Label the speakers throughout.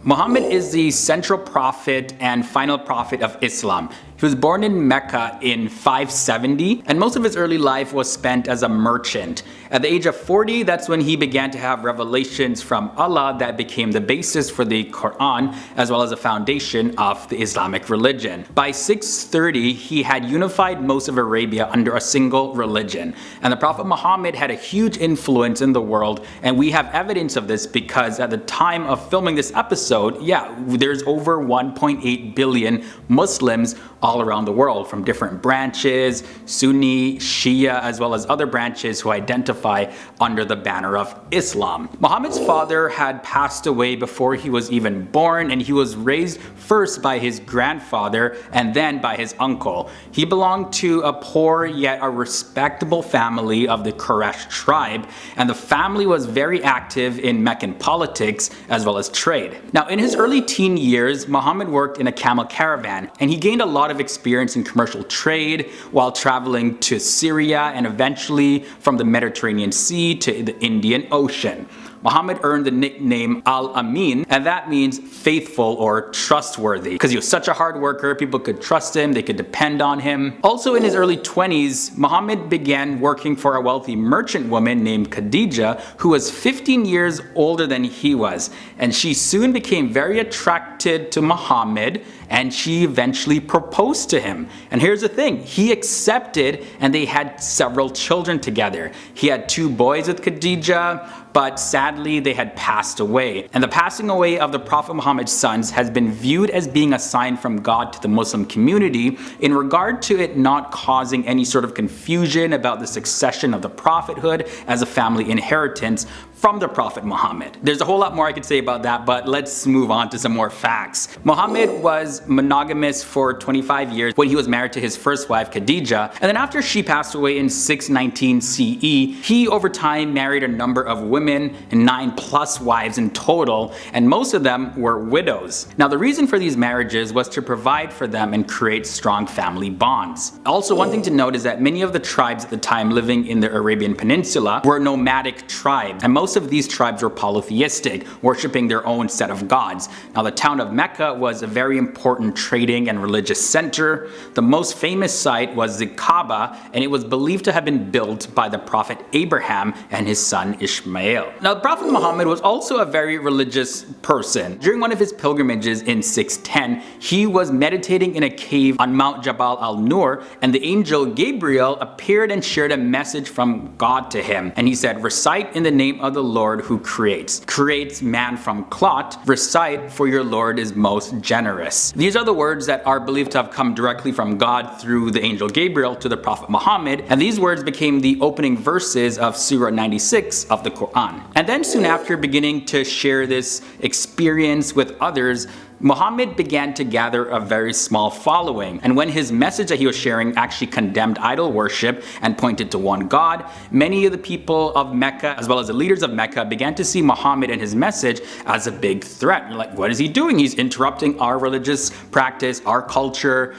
Speaker 1: Muhammad is the central prophet and final prophet of Islam. He was born in Mecca in 570, and most of his early life was spent as a merchant. At the age of 40, that's when he began to have revelations from Allah that became the basis for the Quran, as well as a foundation of the Islamic religion. By 630, he had unified most of Arabia under a single religion. And the Prophet Muhammad had a huge influence in the world, and we have evidence of this because at the time of filming this episode, there's over 1.8 billion Muslims all around the world from different branches, Sunni, Shia, as well as other branches who identify under the banner of Islam. Muhammad's father had passed away before he was even born, and he was raised first by his grandfather and then by his uncle. He belonged to a poor yet a respectable family of the Quraysh tribe, and the family was very active in Meccan politics as well as trade. Now, in his early teen years, Muhammad worked in a camel caravan, and he gained a lot of experience in commercial trade while traveling to Syria and eventually from the Mediterranean Sea to the Indian Ocean. Muhammad earned the nickname Al-Amin, and that means faithful or trustworthy. Because he was such a hard worker, people could trust him, they could depend on him. Also in his early 20s, Muhammad began working for a wealthy merchant woman named Khadija, who was 15 years older than he was. And she soon became very attracted to Muhammad, and she eventually proposed to him. And here's the thing, he accepted, and they had several children together. He had 2 boys with Khadija, but sadly they had passed away. And the passing away of the Prophet Muhammad's sons has been viewed as being a sign from God to the Muslim community in regard to it not causing any sort of confusion about the succession of the prophethood as a family inheritance from the Prophet Muhammad. There's a whole lot more I could say about that, but let's move on to some more facts. Muhammad was monogamous for 25 years when he was married to his first wife Khadija, and then after she passed away in 619 CE, he over time married a number of women, 9+ wives in total, and most of them were widows. Now the reason for these marriages was to provide for them and create strong family bonds. Also, one thing to note is that many of the tribes at the time living in the Arabian Peninsula were nomadic tribes, and most of these tribes were polytheistic, worshipping their own set of gods. Now the town of Mecca was a very important trading and religious center. The most famous site was the Kaaba, and it was believed to have been built by the Prophet Abraham and his son Ishmael. Now the Prophet Muhammad was also a very religious person. During one of his pilgrimages in 610, he was meditating in a cave on Mount Jabal al-Nur, and the angel Gabriel appeared and shared a message from God to him. And he said, "Recite in the name of the Lord who creates man from clot. Recite, for your Lord is most generous." These are the words that are believed to have come directly from God through the angel Gabriel to the Prophet Muhammad, and these words became the opening verses of Surah 96 of the Quran. And then soon after beginning to share this experience with others, Muhammad began to gather a very small following, and when his message that he was sharing actually condemned idol worship and pointed to one God, many of the people of Mecca as well as the leaders of Mecca began to see Muhammad and his message as a big threat. You're like, what is he doing? He's interrupting our religious practice, our culture.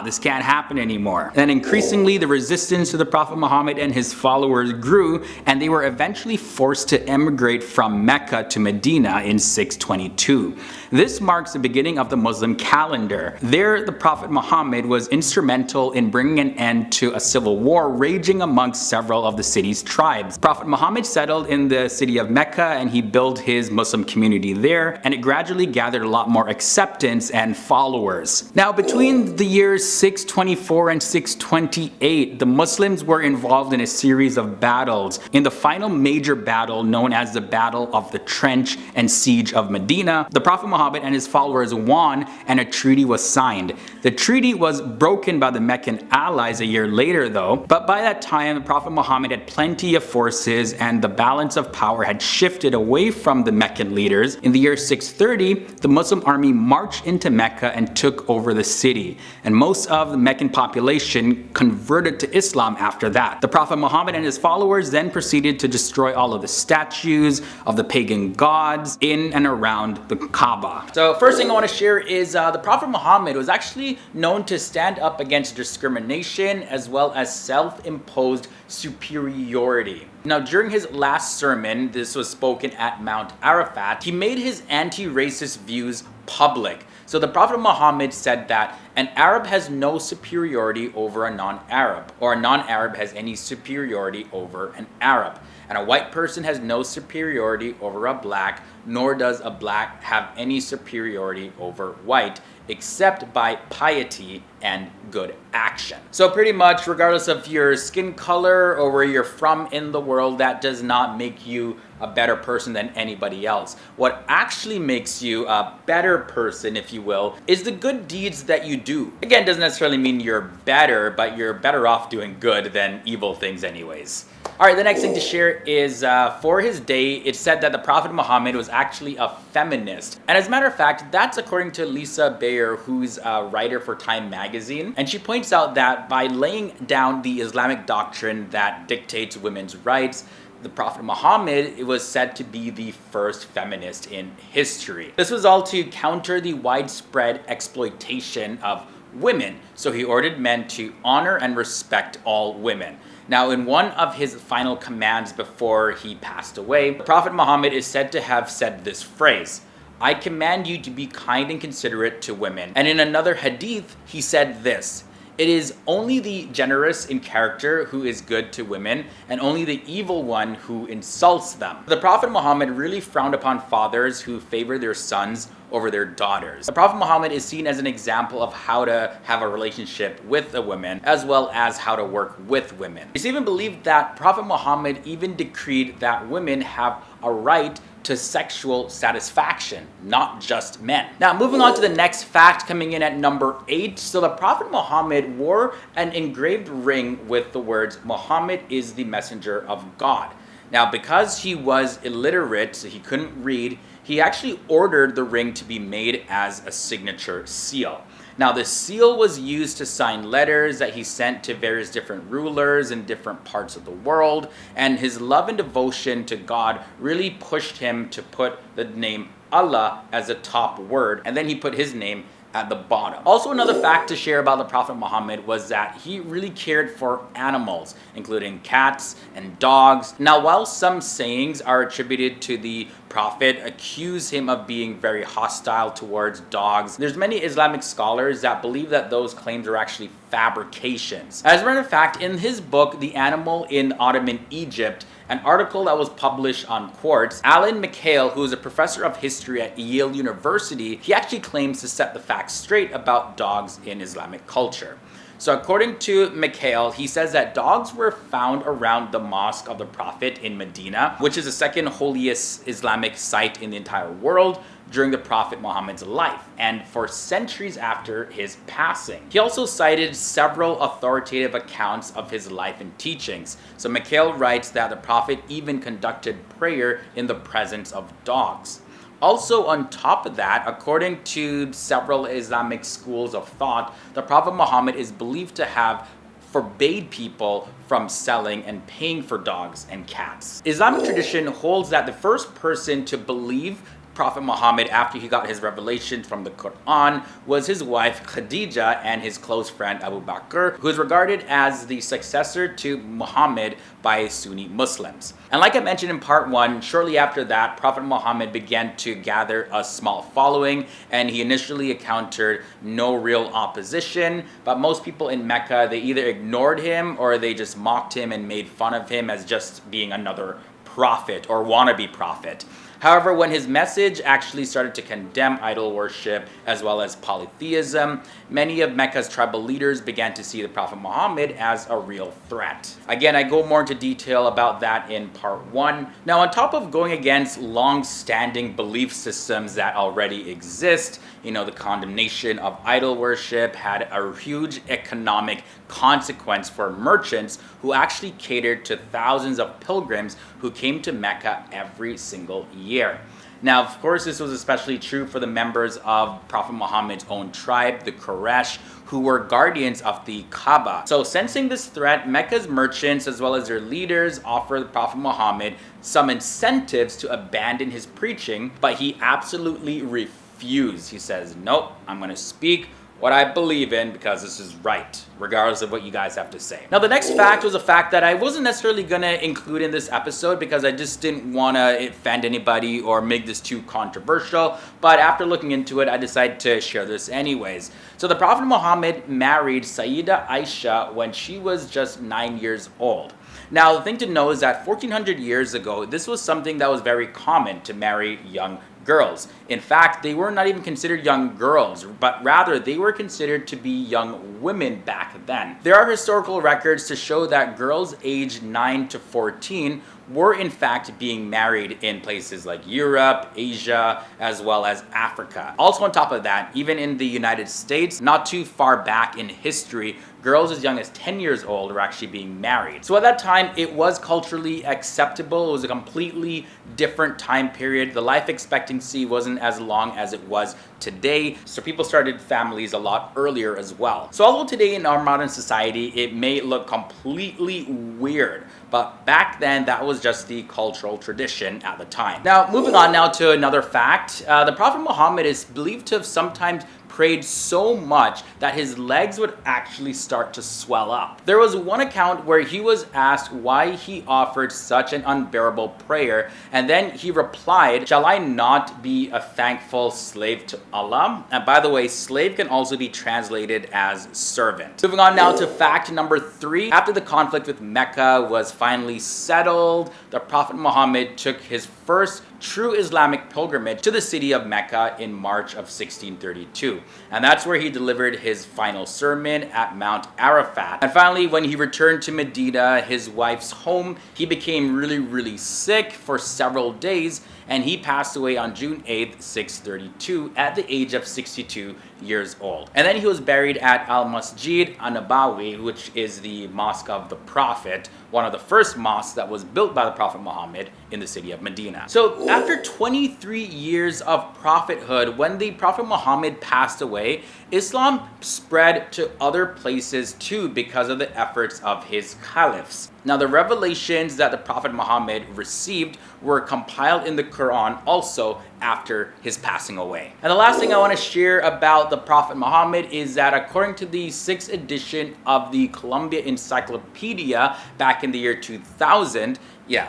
Speaker 1: This can't happen anymore. And increasingly the resistance to the Prophet Muhammad and his followers grew, and they were eventually forced to emigrate from Mecca to Medina in 622. This marks the beginning of the Muslim calendar. There, the Prophet Muhammad was instrumental in bringing an end to a civil war raging amongst several of the city's tribes. Prophet Muhammad settled in the city of Mecca, and he built his Muslim community there, and it gradually gathered a lot more acceptance and followers. Now, between the years 624 and 628, the Muslims were involved in a series of battles. In the final major battle, known as the Battle of the Trench and Siege of Medina, the Prophet Muhammad and his followers won, and a treaty was signed. The treaty was broken by the Meccan allies a year later though, but by that time the Prophet Muhammad had plenty of forces, and the balance of power had shifted away from the Meccan leaders. In the year 630, the Muslim army marched into Mecca and took over the city, and most of the Meccan population converted to Islam after that. The Prophet Muhammad and his followers then proceeded to destroy all of the statues of the pagan gods in and around the Kaaba. So first thing I want to share is the Prophet Muhammad was actually known to stand up against discrimination as well as self-imposed superiority. Now, during his last sermon, this was spoken at Mount Arafat, he made his anti-racist views public. So the Prophet Muhammad said that an Arab has no superiority over a non-Arab, or a non-Arab has any superiority over an Arab. And a white person has no superiority over a black, nor does a black have any superiority over white, except by piety and good action. So pretty much, regardless of your skin color or where you're from in the world, that does not make you a better person than anybody else. What actually makes you a better person, if you will, is the good deeds that you do. Again, doesn't necessarily mean you're better, but you're better off doing good than evil things anyways. Alright, the next thing to share is for his day, it said that the Prophet Muhammad was actually a feminist. And as a matter of fact, that's according to Lisa Bayer, who's a writer for Time magazine. And she points out that by laying down the Islamic doctrine that dictates women's rights, the Prophet Muhammad was said to be the first feminist in history. This was all to counter the widespread exploitation of women. So he ordered men to honor and respect all women. Now, in one of his final commands before he passed away, the Prophet Muhammad is said to have said this phrase, "I command you to be kind and considerate to women." And in another hadith, he said this, "It is only the generous in character who is good to women, and only the evil one who insults them." The Prophet Muhammad really frowned upon fathers who favor their sons over their daughters. The Prophet Muhammad is seen as an example of how to have a relationship with a woman, as well as how to work with women. It's even believed that Prophet Muhammad even decreed that women have a right to sexual satisfaction, not just men. Now, moving on to the next fact, coming in at number 8. So the Prophet Muhammad wore an engraved ring with the words, "Muhammad is the messenger of God." Now, because he was illiterate, so he couldn't read, he actually ordered the ring to be made as a signature seal. Now, the seal was used to sign letters that he sent to various different rulers in different parts of the world, and his love and devotion to God really pushed him to put the name Allah as a top word, and then he put his name at the bottom. Also, another fact to share about the Prophet Muhammad was that he really cared for animals, including cats and dogs. Now, while some sayings are attributed to the Prophet accuse him of being very hostile towards dogs, there's many Islamic scholars that believe that those claims are actually fabrications. As a matter of fact, in his book, The Animal in Ottoman Egypt, an article that was published on Quartz, Alan McHale, who is a professor of history at Yale University, he actually claims to set the facts straight about dogs in Islamic culture. So according to McHale, he says that dogs were found around the Mosque of the Prophet in Medina, which is the second holiest Islamic site in the entire world, during the Prophet Muhammad's life, and for centuries after his passing. He also cited several authoritative accounts of his life and teachings. So McHale writes that the Prophet even conducted prayer in the presence of dogs. Also, on top of that, according to several Islamic schools of thought, the Prophet Muhammad is believed to have forbade people from selling and paying for dogs and cats. Islamic tradition holds that the first person to believe Prophet Muhammad after he got his revelation from the Quran was his wife Khadija and his close friend Abu Bakr, who is regarded as the successor to Muhammad by Sunni Muslims. And like I mentioned in part 1, shortly after that, Prophet Muhammad began to gather a small following, and he initially encountered no real opposition, but most people in Mecca, they either ignored him or they just mocked him and made fun of him as just being another prophet or wannabe prophet. However, when his message actually started to condemn idol worship as well as polytheism, many of Mecca's tribal leaders began to see the Prophet Muhammad as a real threat. Again, I go more into detail about that in part 1. Now, on top of going against long-standing belief systems that already exist, the condemnation of idol worship had a huge economic consequence for merchants who actually catered to thousands of pilgrims who came to Mecca every single year. Now, of course, this was especially true for the members of Prophet Muhammad's own tribe, the Quraysh, who were guardians of the Kaaba. So sensing this threat, Mecca's merchants as well as their leaders offered the Prophet Muhammad some incentives to abandon his preaching, but he absolutely refused. He says, "Nope, I'm going to speak what I believe in because this is right, regardless of what you guys have to say. Now, the next fact was a fact that I wasn't necessarily going to include in this episode because I just didn't want to offend anybody or make this too controversial. But after looking into it, I decided to share this anyways. So the Prophet Muhammad married Sayyida Aisha when she was just 9 years old. Now, the thing to know is that 1400 years ago, this was something that was very common to marry young girls. In fact, they were not even considered young girls, but rather they were considered to be young women back then. There are historical records to show that girls aged 9 to 14 were in fact being married in places like Europe, Asia, as well as Africa. Also on top of that, even in the United States, not too far back in history, girls as young as 10 years old were actually being married. So at that time, it was culturally acceptable. It was a completely different time period. The life expectancy wasn't as long as it was today, so people started families a lot earlier as well. So although today in our modern society, it may look completely weird, but back then that was just the cultural tradition at the time. Now, moving on now to another fact, the Prophet Muhammad is believed to have sometimes prayed so much that his legs would actually start to swell up. There was one account where he was asked why he offered such an unbearable prayer, and then he replied, "Shall I not be a thankful slave to Allah?" And by the way, slave can also be translated as servant. Moving on now to fact number 3. After the conflict with Mecca was finally settled, the Prophet Muhammad took his first true Islamic pilgrimage to the city of Mecca in March of 1632. And that's where he delivered his final sermon at Mount Arafat. And finally, when he returned to Medina, his wife's home, he became really sick for several days, and he passed away on June 8th, 632 at the age of 62 years old. And then he was buried at Al-Masjid An-Nabawi, which is the Mosque of the Prophet, one of the first mosques that was built by the Prophet Muhammad in the city of Medina. So after 23 years of prophethood, when the Prophet Muhammad passed away, Islam spread to other places too because of the efforts of his caliphs. Now, the revelations that the Prophet Muhammad received were compiled in the Quran also after his passing away. And the last thing I want to share about the Prophet Muhammad is that according to the 6th edition of the Columbia Encyclopedia back in the year 2000,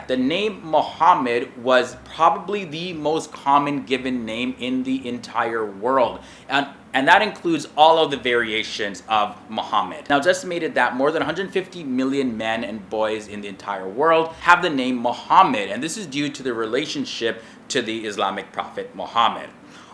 Speaker 1: the name Muhammad was probably the most common given name in the entire world. And that includes all of the variations of Muhammad. Now, it's estimated that more than 150 million men and boys in the entire world have the name Muhammad, and this is due to the relationship to the Islamic prophet Muhammad.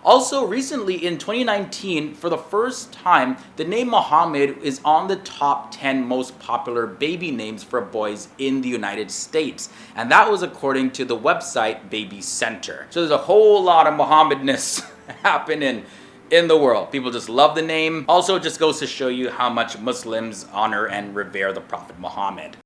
Speaker 1: Also, recently in 2019, for the first time, the name Muhammad is on the top 10 most popular baby names for boys in the United States. And that was according to the website Baby Center. So there's a whole lot of Muhammadness happening in the world. People just love the name. Also, it just goes to show you how much Muslims honor and revere the Prophet Muhammad.